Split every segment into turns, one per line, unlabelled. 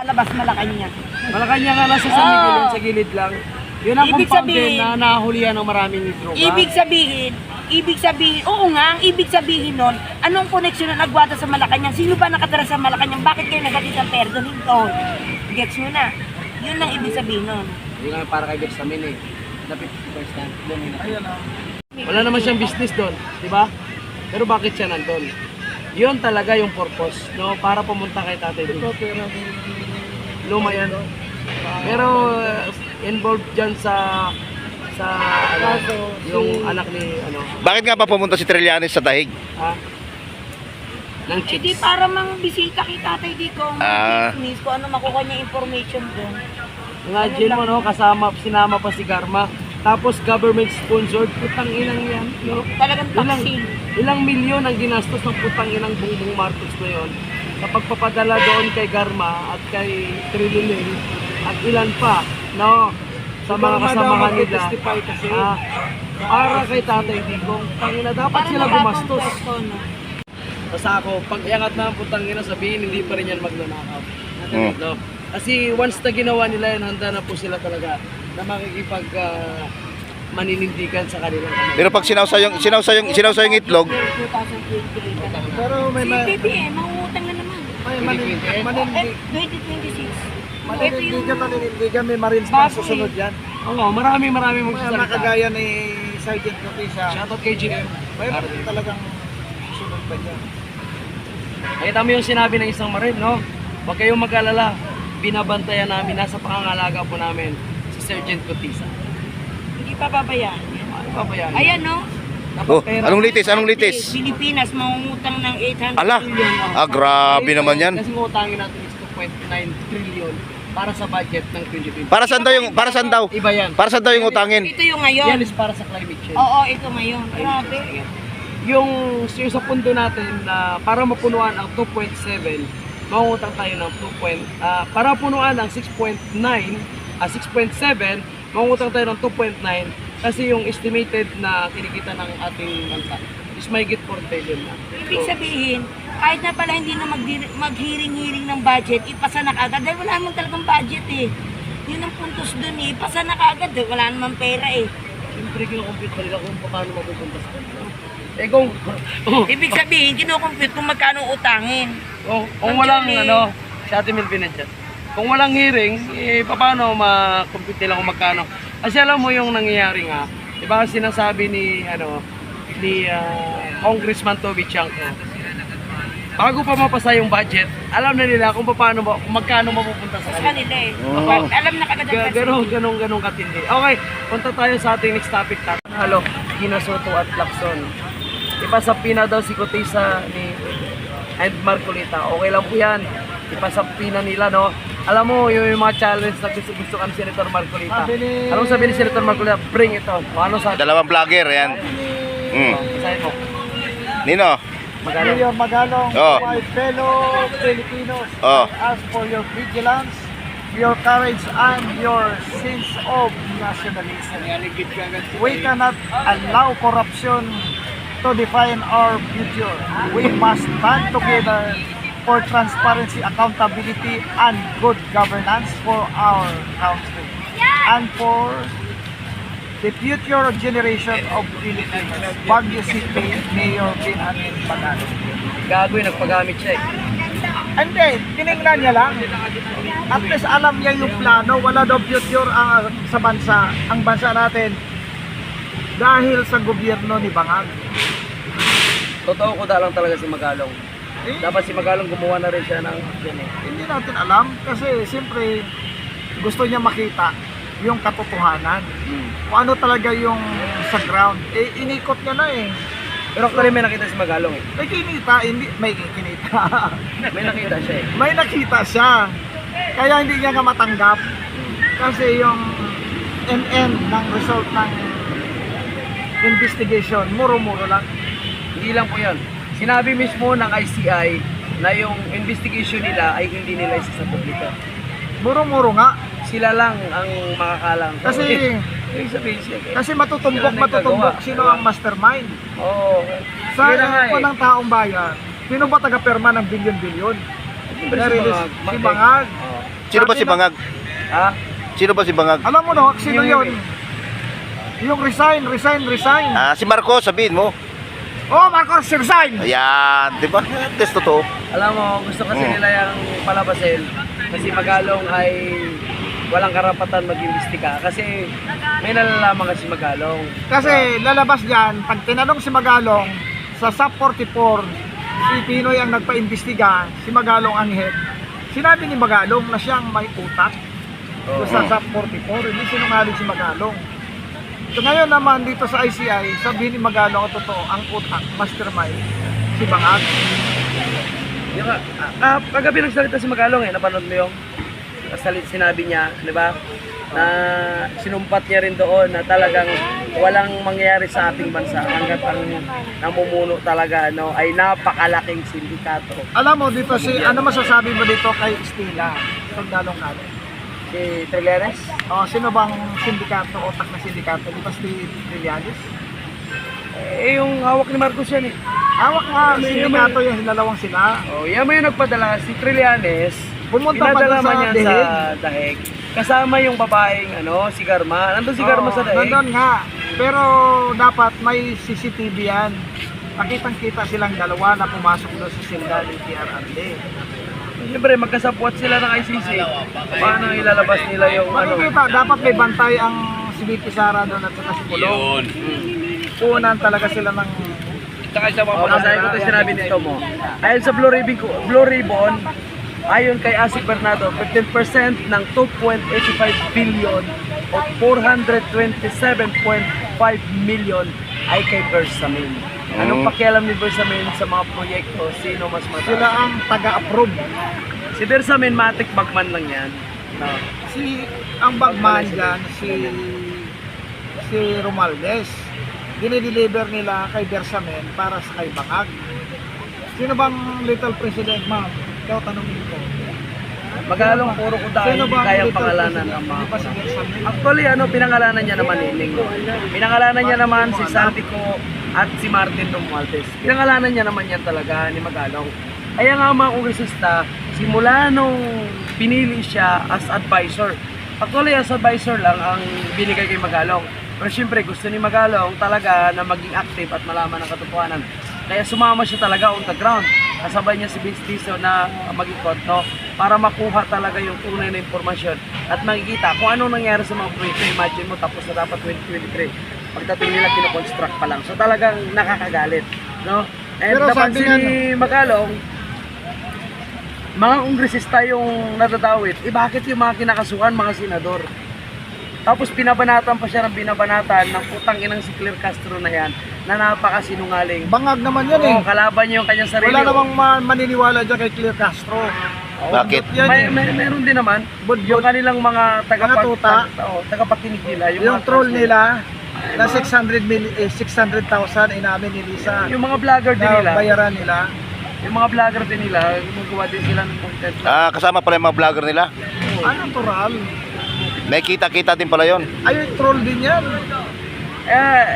Palabas Malacanang.
Malacanang nga nasa San Miguel, yun, sa gilid lang. Yun ang
Ibig
compound
sabihin-
din na nahulihan ng maraming droga.
Ibig sabihin, oo nga, ang ibig sabihin nun, anong koneksyon na nagwata sa Malacanang? Sino ba nakatira sa Malacanang? Bakit kayo nagatid ang perdo nito? Gets nyo na. Yun lang ibig sabihin nun.
Yun nga para kay Bex namin eh. The 51st time. Wala naman siyang business doon, di ba? Pero bakit siya nandun? Yun talaga yung purpose, no? Para pumunta kay Tatay Digong. Luma yan. Pero involved dyan sa yung anak ni
Bakit nga pa pumunta si Trillanes sa Dahig?
ng
Hindi
chicks.
para mang bisita kay Tatay Digong, business, kung ano makuha niya information doon.
Imagine mo, no? Sinama pa si Garma. Tapos government sponsored, putang inang yan, no?
Talagang taksil.
Ilang milyon ang ginastos ng putang inang Bongbong Marcos na yun sa pagpapadala doon kay Garma at kay Trililin at ilan pa, no? Sa mga kasamahan nila. Para kay Tatay Digong, tangina dapat sila gumastos. Basta ako, pag iangat na ang putang ina, sabihin hindi pa rin yan magnanakaw. No? Kasi once na ginawa nila yan, handa na po sila talaga na makikipag maninindigan sa kanilang kamay.
Pero pag sinawsa yung itlog,
Pero may
Si BBM, mangungutang na naman.
manindigan,
2026.
manindigan, may marines pa susunod yan.
Oo, marami
Mga
magsasalita.
kagaya ni Sergeant Notisa,
Shoutout kay GM.
mayroon talagang susunod pa dyan.
Nakita mo yung sinabi ng isang marin, no? Huwag kayong mag-alala. Binabantayan namin, nasa pangangalaga po namin si Sergeant Cotisa.
Hindi pa babayaan.
Ano pa ba yan?
Ayan, no?
oh, anong litis?
Pilipinas, mangungutang ng 800
Ala,
billion.
grabe naman yan.
Kasi utangin natin is 2.9 trillion para sa budget ng 2020.
Para saan daw?
Iba yan.
Para saan daw yung utangin?
Ito yung ngayon.
Yan is para sa climate change.
Oo, ito ngayon. Grabe.
Yung sa pundo natin na para mapunuan ang 2.7, mangungutang tayo ng para punuan ang 6.7, mangungutang tayo ng 2.9 kasi yung estimated na kinikita ng ating bansa is may git 4 billion na.
Ibig sabihin, kahit na pala hindi na maghiring-hiring ng budget, ipasa na kaagad. Dahil wala naman talagang budget eh. Yun ang puntos dun eh. Ipasa na kaagad dahil wala naman pera eh.
Siyempre kinukompute nila kung paano mapupunta sa kanila. Kung
Ibig sabihin, kinukompute kung magkano utangin.
kung walang si Ate Melvin dyan. Kung walang hearing, paano ma-compute nila kung magkano? Kasi alam mo yung nangyayari nga, di ba sinasabi ni Congressman Toby Chanko, bago pa mapasa yung budget, alam na nila kung magkano mapupunta sa
Sa
kanila.
kanila eh.
Oo.
Alam na kagad ang
Ganong katindi. Okay, punta tayo sa ating next topic. Halo, Gina Soto at Lacson. Ipasapina daw si Cotisa ni and Marcolita. Okay lang po yan. Ipasapina nila, no? Alam mo, yung mga challenge na gusto kan Senator Marcolita. Anong sabi ni Senator Marcolita? Bring it on. Ano sabi?
Dalawang vlogger, yan.
Basahin mo.
Nino?
Mayor Magalong,
Oh.
my fellow Filipinos,
Oh.
I ask for your vigilance, your courage, and your sense of nationalism. We cannot allow corruption to define our future. We must stand together for transparency, accountability, and good governance for our country and for the future generation of Philippines. Baguio City Mayor Benjamin Magalong.
Gago yung nagpagamit siya eh.
Hindi, tinignan niya lang. At least alam niya yung plano, wala daw future sa bansa, ang bansa natin dahil sa gobyerno ni Bangag.
Totoo ko lang talaga si Magalong. Dapat si Magalong gumawa na rin siya ng yan eh.
Hindi natin alam kasi siyempre gusto niya makita yung katotohanan. Kung ano talaga yung sa ground. Eh, inikot niya na eh.
Pero actually may nakita si Magalong eh.
May kinita, hindi, may kinita.
May nakita siya eh.
May nakita siya. Kaya hindi niya nga matanggap. Kasi yung end ng result ng investigation, muro-muro lang.
Hindi lang po yan. Sinabi mismo ng ICI na yung investigation nila ay hindi nila isa sa publiko.
Muro-muro nga.
Sila lang ang makakalang.
Kasi
Ibig sabihin siya.
kasi matutumbok sino ang mastermind.
Oo.
Sa
Yun na nga
po
eh.
ng taong bayan, sino ba taga-perma ng bilyon-bilyon?
Siyempre si Bangag.
Si Bangag.
Oo.
Sino ba si Bangag?
Ha?
Sino ba si Bangag?
Alam mo no, sino
Yung-
yun? Yung resign.
Si Marcos, sabihin mo.
Oh, Marcos, resign!
Ayan, di ba? Test totoo.
Alam mo, gusto kasi nila yung palabasin kasi Magalong ay walang karapatan mag-imbestiga kasi may nalalaman kasi Magalong.
Kasi lalabas dyan, pag tinanong si Magalong, sa SAP 44, si Pinoy ang nagpa-imbestiga, si Magalong ang head. Sinabi ni Magalong na siyang may utak
Oo.
sa SAP 44, hindi sinungaling si Magalong. So ngayon naman dito sa ICI, sabihin ni Magalong ang totoo, ang utak, mastermind, si Bangag.
Yung, kagabi nagsalita si Magalong napanood mo yung sinabi niya, di ba? Na sinumpat niya rin doon na talagang walang mangyayari sa ating bansa hanggat ang namumuno talaga ay napakalaking sindikato.
Alam mo dito ano masasabi mo dito kay Estela, Sundalong Kalo?
Si Trillanes?
Sino bang sindikato, utak na sindikato? Di ba si Trillanes?
Yung hawak ni Marcos yan eh.
Hawak nga, sindikato yung hilalawang sila.
Yan mo yung nagpadala, si Trillanes.
Pumunta pa
Pinadala
doon
man
sa
yan
Deheg.
sa Daheg. Kasama yung babaeng si Garma. Nandun si Garma sa Daheg.
Nandun nga. Pero dapat may CCTV yan. Nakitang-kita silang dalawa na pumasok doon sa silda ni PRRD.
Siyempre, magkasapwat sila ng ICC. Paano ilalabas nila yung
Makikita, dapat may bantay ang si VP Sara doon at saka si Pulong. Punan talaga sila ng...
Masahin ko ito sinabi nito mo. Dahil sa Blue Ribbon, ayon kay Asik Bernardo, 15% ng 2.85 billion o 427.5 million ay kay Bersamin. Anong pakialam ni Bersamin sa mga proyekto? Sino mas mataas?
Sila ang taga-approve.
Si Bersamin, matik bagman lang yan. No.
Ang bagman dyan, si Romualdez. Dinideliver nila kay Bersamen para sa kay Bangag. Sino bang little president, ma'am? Ikaw tanongin ko.
Magalong puro ko dahil
Sino
hindi
bang
kayang
little
pangalanan
president?
ng mga...
Di ba si Bersamen?
Actually, pinangalanan niya naman Nining. Pinangalanan niya naman si Santico at si Martin Romualdez. Pinangalanan niya naman yan talaga ni Magalong. Kaya nga mga kongresista, simula nung pinili siya as advisor. Actually, as advisor lang ang binigay kay Magalong. Pero syempre, gusto ni Magalong talaga na maging active at malaman ang katotohanan. Kaya sumama siya talaga on the ground. Kasabay niya si Vince Tiso na mag-ikot, no? Para makuha talaga yung tunay na impormasyon at makikita kung anong nangyari sa mga proyekto. Imagine mo, tapos na dapat 2023. Pagdating nila, kinoconstruct pa lang. So talagang nakakagalit, no? And
Pero sabi
napansin
nga,
ni Magalong, mga kongresista yung nadadawit, bakit yung mga kinakasuhan, mga senador? Tapos pinabanatan pa siya ng binabanatan ng putang inang si Claire Castro na yan na napakasinungaling.
Bangag naman yan eh.
Oo, kalaban niya yung kanyang sarili.
Wala namang maniniwala dyan kay Claire Castro.
Bakit?
Yan eh.
Meron din naman.
Budbud.
Yung kanilang mga
tuta.
tagapakinig nila.
Yung
mga
troll
translate.
nila na 600,000 inamin ni Lisa
Yung mga vlogger din nila.
na bayaran nila.
Yung mga vlogger din nila, gumagawa din sila ng content.
Kasama pala yung mga vlogger nila.
Ano tural?
Nakikita-kita din pala yon.
Ay, troll din yan.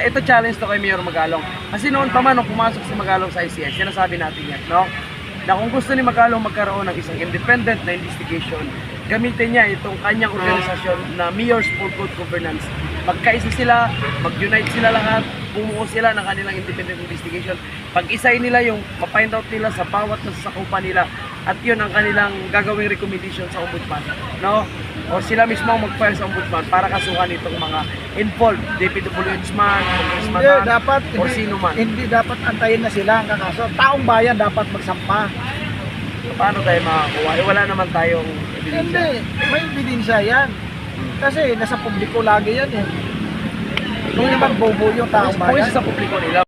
Ito challenge to kay Mayor Magalong. Kasi noon pa man, nung pumasok si Magalong sa ICI, sinasabi natin yan, no? Na kung gusto ni Magalong magkaroon ng isang independent na investigation, gamitin niya itong kanyang organisasyon na Mayor's for Good Governance. Magkaisa sila, mag-unite sila lahat, bumuo sila ng kanilang independent investigation. Pag-isay nila yung ma-find out nila sa bawat nasasakupan nila at yun ang kanilang gagawing recommendation sa ombudsman, no? O sila mismo ang mag-file sa ombudsman para kasuhan itong mga involved, DPWHman, congressman
Hindi,
man,
dapat,
o sino man.
hindi dapat antayin na sila ang kakaso. Taong bayan dapat magsampa.
Paano tayo makakuha? Wala naman tayong ebidensya.
Hindi, may ebidensya yan. Kasi nasa publiko lagi yan eh. Hindi naman bobo yung taong
Kung
bayan.
isa sa publiko nila,